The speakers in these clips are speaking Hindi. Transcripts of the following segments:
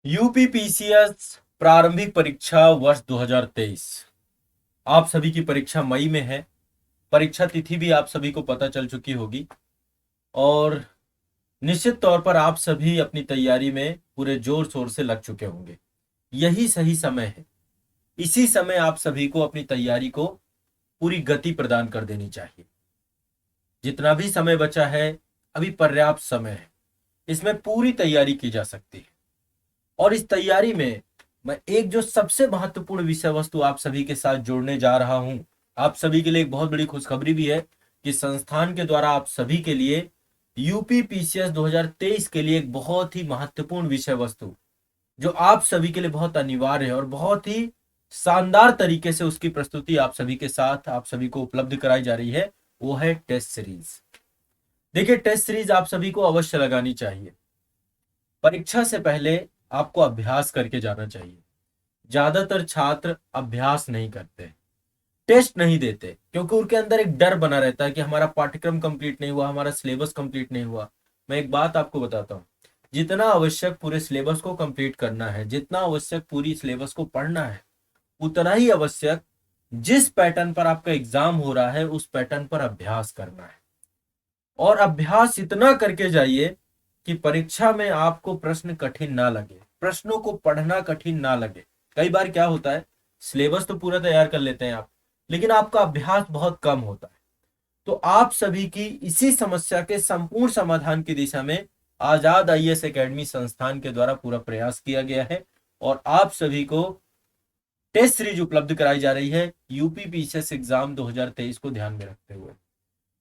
यूपीपीसीएस प्रारंभिक परीक्षा वर्ष 2023। आप सभी की परीक्षा मई में है। परीक्षा तिथि भी आप सभी को पता चल चुकी होगी और निश्चित तौर पर आप सभी अपनी तैयारी में पूरे जोर शोर से लग चुके होंगे। यही सही समय है। इसी समय आप सभी को अपनी तैयारी को पूरी गति प्रदान कर देनी चाहिए। जितना भी समय बचा है अभी पर्याप्त समय है, इसमें पूरी तैयारी की जा सकती है। और इस तैयारी में मैं एक जो सबसे महत्वपूर्ण विषय वस्तु आप सभी के साथ जोड़ने जा रहा हूं। आप सभी के लिए एक बहुत बड़ी खुशखबरी भी है कि संस्थान के द्वारा आप सभी के लिए यूपी पीसीएस 2023 के लिए एक बहुत ही महत्वपूर्ण विषय वस्तु जो आप सभी के लिए बहुत अनिवार्य है और बहुत ही शानदार तरीके से उसकी प्रस्तुति आप सभी के साथ आप सभी को उपलब्ध कराई जा रही है, वो है टेस्ट सीरीज। देखिए, टेस्ट सीरीज आप सभी को अवश्य लगानी चाहिए। परीक्षा से पहले आपको अभ्यास करके जाना चाहिए। ज्यादातर छात्र अभ्यास नहीं करते, टेस्ट नहीं देते, क्योंकि उनके अंदर एक डर बना रहता है कि हमारा पाठ्यक्रम कंप्लीट नहीं हुआ, हमारा सिलेबस कंप्लीट नहीं हुआ। मैं एक बात आपको बताता हूँ, जितना आवश्यक पूरे सिलेबस को कंप्लीट करना है, जितना आवश्यक पूरी सिलेबस को पढ़ना है, उतना ही आवश्यक जिस पैटर्न पर आपका एग्जाम हो रहा है उस पैटर्न पर अभ्यास करना है। और अभ्यास इतना करके जाइए कि परीक्षा में आपको प्रश्न कठिन ना लगे, प्रश्नों को पढ़ना कठिन ना लगे। कई बार क्या होता है, सिलेबस तो पूरा तैयार कर लेते हैं आप, लेकिन आपका अभ्यास बहुत कम होता है। तो आप सभी की इसी समस्या के संपूर्ण समाधान की दिशा में आजाद आईएएस एकेडमी संस्थान के द्वारा पूरा प्रयास किया गया है और आप सभी को टेस्ट सीरीज उपलब्ध कराई जा रही है यूपी पीसीएस एग्जाम 2023 को ध्यान में रखते हुए।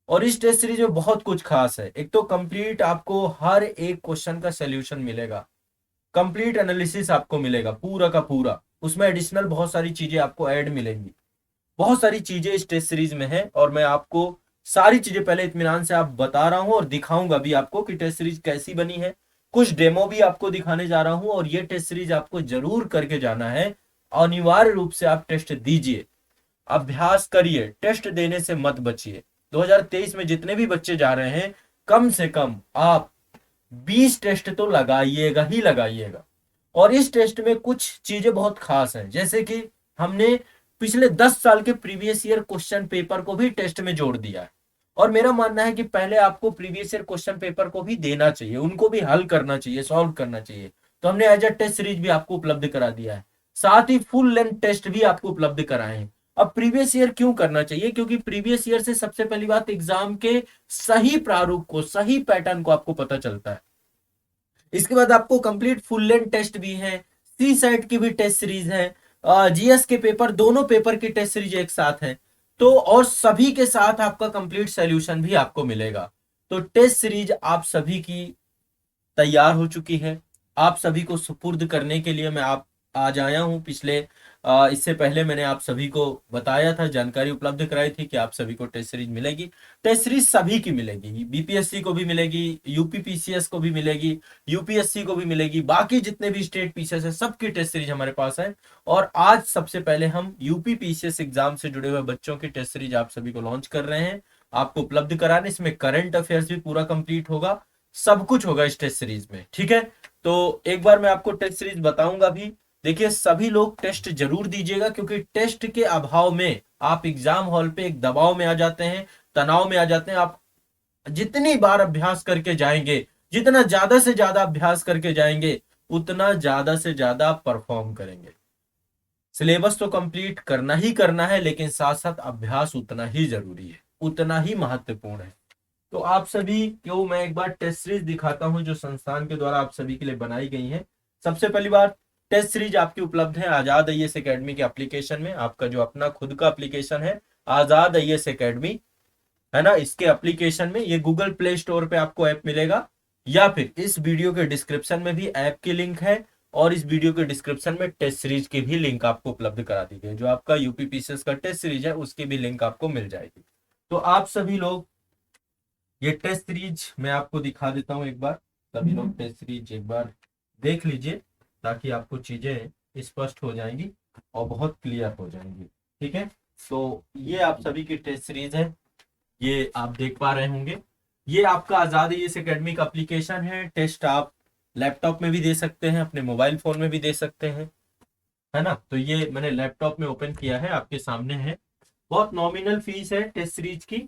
और इस टेस्ट सीरीज में बहुत कुछ खास है। एक तो कंप्लीट आपको हर एक क्वेश्चन का सॉल्यूशन मिलेगा, कंप्लीट एनालिसिस आपको मिलेगा पूरा का पूरा, उसमें एडिशनल बहुत सारी चीजें आपको ऐड मिलेंगी। बहुत सारी चीजें इस टेस्ट सीरीज में है और मैं आपको सारी चीजें पहले इत्मीनान से आप बता रहा हूं और दिखाऊंगा भी आपको कि टेस्ट सीरीज कैसी बनी है। कुछ डेमो भी आपको दिखाने जा रहा हूं और ये टेस्ट सीरीज आपको जरूर करके जाना है। अनिवार्य रूप से आप टेस्ट दीजिए, अभ्यास करिए, टेस्ट देने से मत बचिए। 2023 में जितने भी बच्चे जा रहे हैं, कम से कम आप 20 टेस्ट तो लगाइएगा ही लगाइएगा। और इस टेस्ट में कुछ चीजें बहुत खास हैं, जैसे कि हमने पिछले 10 साल के प्रीवियस ईयर क्वेश्चन पेपर को भी टेस्ट में जोड़ दिया है। और मेरा मानना है कि पहले आपको प्रीवियस ईयर क्वेश्चन पेपर को भी देना चाहिए, उनको भी हल करना चाहिए, सॉल्व करना चाहिए। तो हमने एज अ टेस्ट सीरीज भी आपको उपलब्ध करा दिया है, साथ ही फुल लेंथ टेस्ट भी आपको उपलब्ध कराए हैं। अब प्रीवियस ईयर क्यों करना चाहिए? क्योंकि प्रीवियस ईयर से सबसे पहली बात एग्जाम के सही प्रारूप को, सही पैटर्न को आपको पता चलता है। इसके बाद आपको कंप्लीट फुल लेंथ टेस्ट भी है, सी सेट की भी टेस्ट सीरीज है, जीएस के पेपर, दोनों पेपर की टेस्ट सीरीज एक साथ है। तो और सभी के साथ आपका कंप्लीट सॉल्यूशन भी आपको मिलेगा। तो टेस्ट सीरीज आप सभी की तैयार हो चुकी है, आप सभी को सुपुर्द करने के लिए मैं आप आज आया हूं। इससे पहले मैंने आप सभी को बताया था, जानकारी उपलब्ध कराई थी कि आप सभी को टेस्ट सीरीज मिलेगी। टेस्ट सीरीज सभी की मिलेगी, बीपीएससी को भी मिलेगी, यूपी पीसीएस को भी मिलेगी, यूपीएससी को भी मिलेगी, बाकी जितने भी स्टेट पीसीएस है सबकी टेस्ट सीरीज हमारे पास है। और आज सबसे पहले हम यूपी पीसीएस एग्जाम से जुड़े हुए बच्चों की टेस्ट सीरीज आप सभी को लॉन्च कर रहे हैं, आपको उपलब्ध कराने। इसमें करंट अफेयर्स भी पूरा कंप्लीट होगा, सब कुछ होगा इस टेस्ट सीरीज में, ठीक है। तो एक बार मैं आपको टेस्ट सीरीज बताऊंगा भी। देखिए, सभी लोग टेस्ट जरूर दीजिएगा, क्योंकि टेस्ट के अभाव में आप एग्जाम हॉल पे एक दबाव में आ जाते हैं, तनाव में आ जाते हैं। आप जितनी बार अभ्यास करके जाएंगे, जितना ज्यादा से ज्यादा अभ्यास करके जाएंगे, उतना ज्यादा से ज्यादा आप परफॉर्म करेंगे। सिलेबस तो कंप्लीट करना ही करना है, लेकिन साथ साथ अभ्यास उतना ही जरूरी है, उतना ही महत्वपूर्ण है। तो आप सभी को मैं एक बार टेस्ट सीरीज दिखाता हूं जो संस्थान के द्वारा आप सभी के लिए बनाई गई है। सबसे पहली बार, टेस्ट सीरीज आपकी उपलब्ध है आजाद आईएएस एकेडमी के एप्लीकेशन में। आपका जो अपना खुद का एप्लीकेशन है आजाद आईएएस एकेडमी, है ना, इसके एप्लीकेशन में ये गूगल प्ले स्टोर पे आपको ऐप मिलेगा, या फिर इस वीडियो के डिस्क्रिप्शन में भी ऐप की लिंक है और इस वीडियो के डिस्क्रिप्शन में टेस्ट सीरीज की भी लिंक आपको उपलब्ध करा दी गई। जो आपका यूपी पीसीएस का टेस्ट सीरीज है उसकी भी लिंक आपको मिल जाएगी। तो आप सभी लोग ये टेस्ट सीरीज मैं आपको दिखा देता हूं एक बार, सभी लोग टेस्ट सीरीज एक बार देख लीजिए, ताकि आपको चीजें स्पष्ट हो जाएंगी और बहुत क्लियर हो जाएंगी, ठीक है। तो ये आप सभी की टेस्ट सीरीज है, ये आप देख पा रहे होंगे। ये आपका आजाद आईएएस एकेडमी का एप्लीकेशन है। टेस्ट आप लैपटॉप में भी दे सकते हैं, अपने मोबाइल फोन में भी दे सकते हैं, है ना। तो ये मैंने लैपटॉप में ओपन किया है, आपके सामने है। बहुत नॉमिनल फीस है टेस्ट सीरीज की।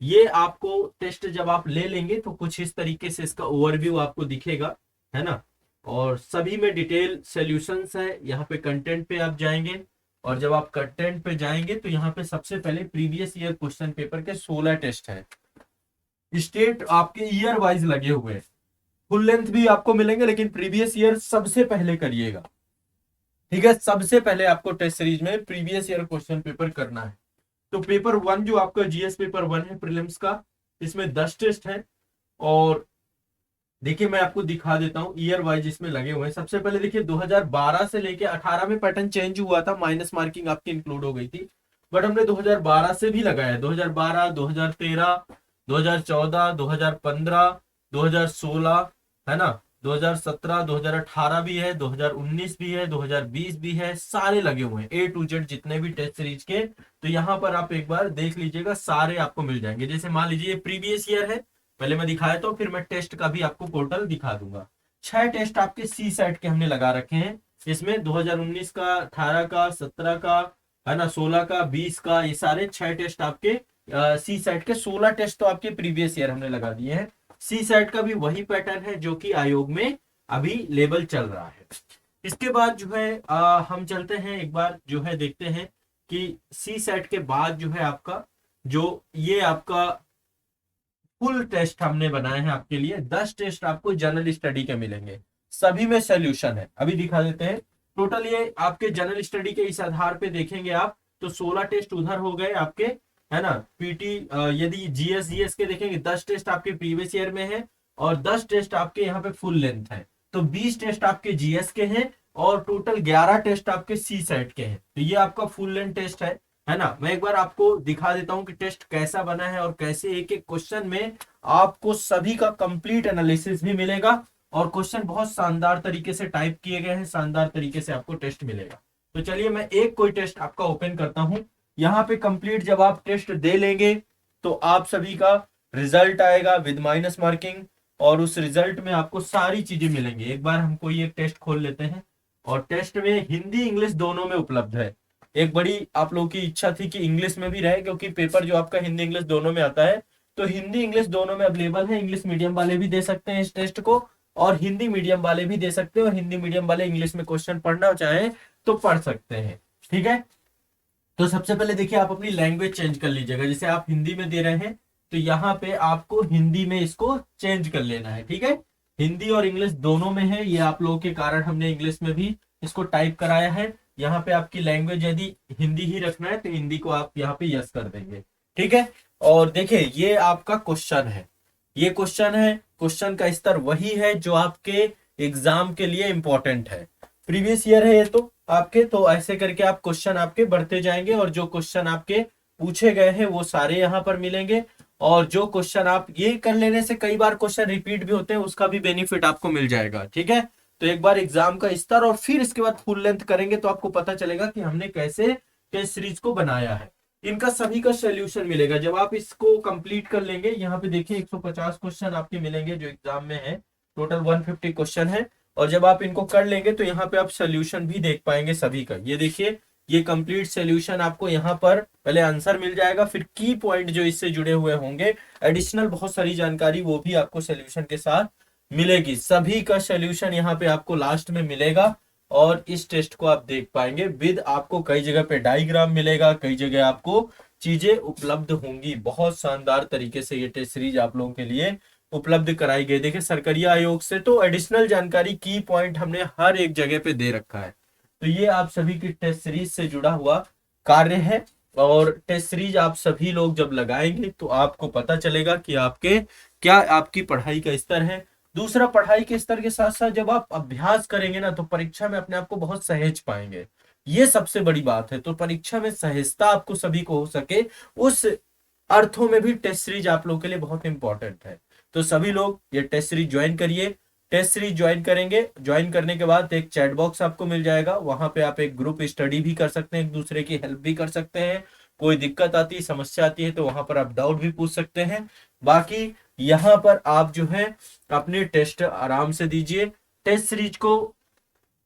ये आपको टेस्ट जब आप ले लेंगे तो कुछ इस तरीके से इसका ओवरव्यू आपको दिखेगा, है ना। और सभी में डिटेल सॉल्यूशंस है। यहाँ पे कंटेंट पे आप जाएंगे, और जब आप कंटेंट पे जाएंगे तो यहाँ पे सबसे पहले प्रीवियस ईयर क्वेश्चन पेपर के 16 टेस्ट है। स्टेट आपके ईयर वाइज लगे हुए हैं, फुल लेंथ भी आपको मिलेंगे, लेकिन प्रीवियस ईयर सबसे पहले करिएगा, ठीक है। सबसे पहले आपको टेस्ट सीरीज में प्रीवियस ईयर क्वेश्चन पेपर करना है। तो पेपर 1 जो आपका जीएस पेपर 1 है प्रीलिम्स का, इसमें 10 टेस्ट है। और देखिए मैं आपको दिखा देता हूँ ईयर वाइज इसमें लगे हुए हैं। सबसे पहले देखिए 2012 से लेके 18 में पैटर्न चेंज हुआ था, माइनस मार्किंग आपकी इंक्लूड हो गई थी, बट हमने 2012 से भी लगाया है। 2012, 2013, 2014, 2015, 2016, है ना, 2017, 2018 भी है, 2019 भी है, 2020 भी है, सारे लगे हुए हैं ए टू जेड जितने भी टेस्ट सीरीज के। तो यहाँ पर आप एक बार देख लीजिएगा, सारे आपको मिल जाएंगे। जैसे मान लीजिए प्रीवियस ईयर है, पहले मैं दिखाया तो फिर मैं टेस्ट का भी आपको पोर्टल दिखा दूंगा। 6 टेस्ट आपके सी सेट के हमने लगा रखे हैं। इसमें 2019 का, 18 का, 17 का, है ना, 16 का, 20 का, ये सारे 6 टेस्ट आपके सी सेट के। 16 टेस्ट तो आपके प्रीवियस ईयर हमने लगा दिए हैं। सी सेट का भी वही पैटर्न है जो कि आयोग में अभी लेवल चल रहा है। इसके बाद जो है हम चलते हैं एक बार जो है देखते हैं कि सी सेट के बाद जो है आपका जो ये आपका फुल टेस्ट हमने बनाए हैं आपके लिए। 10 टेस्ट आपको जनरल स्टडी के मिलेंगे, सभी में सोल्यूशन है। अभी दिखा देते हैं। टोटल ये आपके जनरल स्टडी के इस आधार पे देखेंगे आप तो 16 टेस्ट उधर हो गए आपके, है ना। पीटी यदि जीएस जीएस के देखेंगे 10 टेस्ट आपके प्रीवियस ईयर में है, और 10 टेस्ट आपके यहाँ पे फुल लेंथ है। तो 20 टेस्ट आपके जीएस के हैं, और टोटल 11 टेस्ट आपके सी सेट के हैं। तो ये आपका फुल लेंथ टेस्ट है ना। मैं एक बार आपको दिखा देता हूं कि टेस्ट कैसा बना है, और कैसे एक एक क्वेश्चन में आपको सभी का कंप्लीट एनालिसिस भी मिलेगा, और क्वेश्चन बहुत शानदार तरीके से टाइप किए गए हैं, शानदार तरीके से आपको टेस्ट मिलेगा। तो चलिए मैं एक कोई टेस्ट आपका ओपन करता हूं। यहाँ पे कंप्लीट जब आप टेस्ट दे लेंगे तो आप सभी का रिजल्ट आएगा विद माइनस मार्किंग, और उस रिजल्ट में आपको सारी चीजें मिलेंगी। एक बार हम कोई एक टेस्ट खोल लेते हैं, और टेस्ट में हिंदी इंग्लिश दोनों में उपलब्ध है। एक बड़ी आप लोगों की इच्छा थी कि इंग्लिश में भी रहे, क्योंकि पेपर जो आपका हिंदी इंग्लिश दोनों में आता है। तो हिंदी इंग्लिश दोनों में अवेलेबल है। इंग्लिश मीडियम वाले भी दे सकते हैं इस टेस्ट को, और हिंदी मीडियम वाले भी दे सकते हैं, और हिंदी मीडियम वाले इंग्लिश में क्वेश्चन पढ़ना चाहे तो पढ़ सकते हैं, ठीक है। तो सबसे पहले देखिए आप अपनी लैंग्वेज चेंज कर लीजिएगा। जैसे आप हिंदी में दे रहे हैं तो यहाँ पे आपको हिंदी में इसको चेंज कर लेना है, ठीक है। हिंदी और इंग्लिश दोनों में है, ये आप लोगों के कारण हमने इंग्लिश में भी इसको टाइप कराया है। यहाँ पे आपकी लैंग्वेज यदि हिंदी ही रखना है तो हिंदी को आप यहाँ पे यस कर देंगे, ठीक है। और देखिए ये आपका क्वेश्चन है, ये क्वेश्चन है। क्वेश्चन का स्तर वही है जो आपके एग्जाम के लिए इंपॉर्टेंट है। प्रीवियस ईयर है ये तो आपके, तो ऐसे करके आप क्वेश्चन आपके बढ़ते जाएंगे, और जो क्वेश्चन आपके पूछे गए हैं वो सारे यहाँ पर मिलेंगे। और जो क्वेश्चन आप ये कर लेने से कई बार क्वेश्चन रिपीट भी होते हैं, उसका भी बेनिफिट आपको मिल जाएगा, ठीक है। तो एक बार एग्जाम का स्तर और फिर इसके बाद फुल लेंथ करेंगे तो आपको पता चलेगा कि हमने कैसे टेस्ट सीरीज को बनाया है। इनका सभी का सोल्यूशन मिलेगा जब आप इसको कंप्लीट कर लेंगे। यहाँ पे देखिए 150 क्वेश्चन आपके मिलेंगे जो एग्जाम में है, टोटल 150 क्वेश्चन है। और जब आप इनको कर लेंगे तो यहाँ पे आप सोल्यूशन भी देख पाएंगे सभी का। ये देखिए ये कंप्लीट सोल्यूशन आपको यहाँ पर पहले आंसर मिल जाएगा, फिर की पॉइंट जो इससे जुड़े हुए होंगे, एडिशनल बहुत सारी जानकारी वो भी आपको सोल्यूशन के साथ मिलेगी। सभी का सोल्यूशन यहाँ पे आपको लास्ट में मिलेगा, और इस टेस्ट को आप देख पाएंगे विद आपको कई जगह पे डायग्राम मिलेगा, कई जगह आपको चीजें उपलब्ध होंगी। बहुत शानदार तरीके से ये टेस्ट सीरीज आप लोगों के लिए उपलब्ध कराई गई। देखिए सरकारिया आयोग से तो एडिशनल जानकारी की पॉइंट हमने हर एक जगह पे दे रखा है। तो ये आप सभी की टेस्ट सीरीज से जुड़ा हुआ कार्य है, और टेस्ट सीरीज आप सभी लोग जब लगाएंगे तो आपको पता चलेगा कि आपके क्या आपकी पढ़ाई का स्तर है। दूसरा, पढ़ाई के स्तर के साथ साथ जब आप अभ्यास करेंगे ना तो परीक्षा में अपने आप को बहुत सहज पाएंगे, ये सबसे बड़ी बात है। तो परीक्षा में सहजता आपको सभी को हो सके, उस अर्थों में भी टेस्ट सीरीज आप लोगों के लिए बहुत इंपॉर्टेंट है। तो सभी लोग ये टेस्ट सीरीज ज्वाइन करिए। टेस्ट सीरीज ज्वाइन करेंगे, ज्वाइन करने के बाद एक चैट बॉक्स आपको मिल जाएगा, वहां पे आप एक ग्रुप स्टडी भी कर सकते हैं, एक दूसरे की हेल्प भी कर सकते हैं। कोई दिक्कत आती है, समस्या आती है तो वहां पर आप डाउट भी पूछ सकते हैं। बाकी यहाँ पर आप जो है अपने टेस्ट आराम से दीजिए, टेस्ट सीरीज को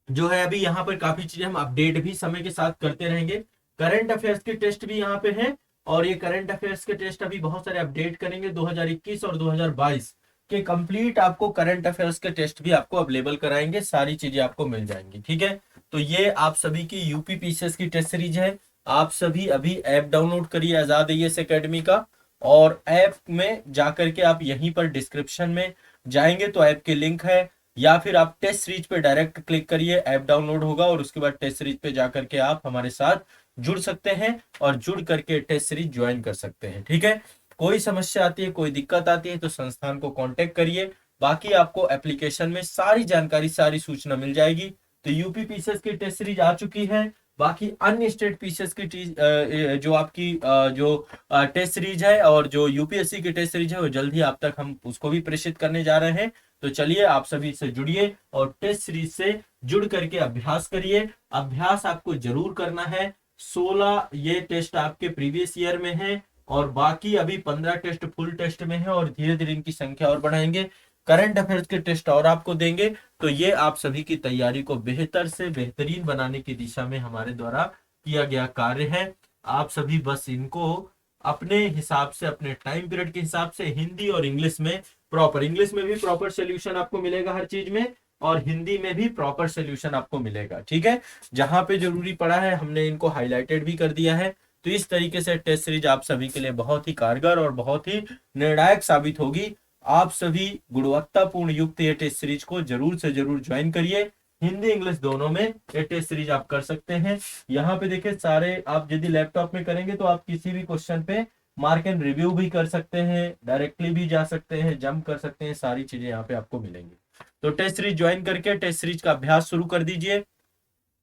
जो है अभी यहाँ पर काफी चीजें हम अपडेट भी समय के साथ करते रहेंगे। करंट अफेयर्स के टेस्ट भी यहाँ पे हैं और ये करंट अफेयर्स के टेस्ट अभी बहुत सारे अपडेट करेंगे। 2021 और 2022 के कंप्लीट आपको करंट अफेयर्स के टेस्ट भी आपको अवेलेबल कराएंगे, सारी चीजें आपको मिल जाएंगी। ठीक है, तो ये आप सभी की यूपी पीसीएस की टेस्ट सीरीज है। आप सभी अभी ऐप डाउनलोड करिए आजाद आईएएस एकेडमी का, और ऐप में जाकर के आप यहीं पर डिस्क्रिप्शन में जाएंगे तो ऐप के लिंक है, या फिर आप टेस्ट सीरीज पे डायरेक्ट क्लिक करिए, ऐप डाउनलोड होगा और उसके बाद टेस्ट सीरीज पे जाकर के आप हमारे साथ जुड़ सकते हैं और जुड़ करके टेस्ट सीरीज ज्वाइन कर सकते हैं। ठीक है, कोई समस्या आती है, कोई दिक्कत आती है तो संस्थान को कांटेक्ट करिए। बाकी आपको एप्लीकेशन में सारी जानकारी, सारी सूचना मिल जाएगी। तो यूपी पीसीएस की टेस्ट सीरीज आ चुकी है, बाकी अन्य स्टेट पीसीएस की जो आपकी जो टेस्ट सीरीज है और जो यूपीएससी की टेस्ट सीरीज है वो जल्द ही आप तक हम उसको भी प्रेषित करने जा रहे हैं। तो चलिए आप सभी से जुड़िए और टेस्ट सीरीज से जुड़ करके अभ्यास करिए। अभ्यास आपको जरूर करना है। 16 ये टेस्ट आपके प्रीवियस ईयर में है और बाकी अभी 15 टेस्ट फुल टेस्ट में है और धीरे धीरे इनकी संख्या और बढ़ाएंगे। करंट अफेयर्स के टेस्ट और आपको देंगे। तो ये आप सभी की तैयारी को बेहतर से बेहतरीन बनाने की दिशा में हमारे द्वारा किया गया कार्य है। आप सभी बस इनको अपने हिसाब से, अपने टाइम पीरियड के हिसाब से हिंदी और इंग्लिश में प्रॉपर, इंग्लिश में भी प्रॉपर सोल्यूशन आपको मिलेगा हर चीज में और हिंदी में भी प्रॉपर सोल्यूशन आपको मिलेगा। ठीक है, जहां पे जरूरी पड़ा है हमने इनको हाईलाइटेड भी कर दिया है। तो इस तरीके से टेस्ट सीरीज आप सभी के लिए बहुत ही कारगर और बहुत ही निर्णायक साबित होगी। आप सभी गुणवत्तापूर्ण युक्त ये टेस्ट सीरीज को जरूर से जरूर ज्वाइन करिए। हिंदी इंग्लिश दोनों में ये टेस्ट सीरीज आप कर सकते हैं। यहाँ पे देखिए सारे, आप यदि लैपटॉप में करेंगे तो आप किसी भी क्वेश्चन पे मार्क एंड रिव्यू भी कर सकते हैं, डायरेक्टली भी जा सकते हैं, जंप कर सकते हैं, सारी चीजें यहाँ पे आपको मिलेंगी। तो टेस्ट सीरीज ज्वाइन करके टेस्ट सीरीज का अभ्यास शुरू कर दीजिए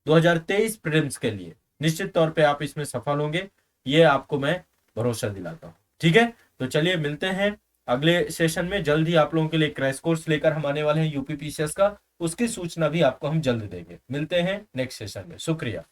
2023 प्रीलिम्स के लिए। निश्चित तौर पे आप इसमें सफल होंगे, ये आपको मैं भरोसा दिलाता हूँ। ठीक है, तो चलिए मिलते हैं अगले सेशन में। जल्द ही आप लोगों के लिए क्रैश कोर्स लेकर हम आने वाले हैं यूपी पीसीएस का, उसकी सूचना भी आपको हम जल्द देंगे। मिलते हैं नेक्स्ट सेशन में। शुक्रिया।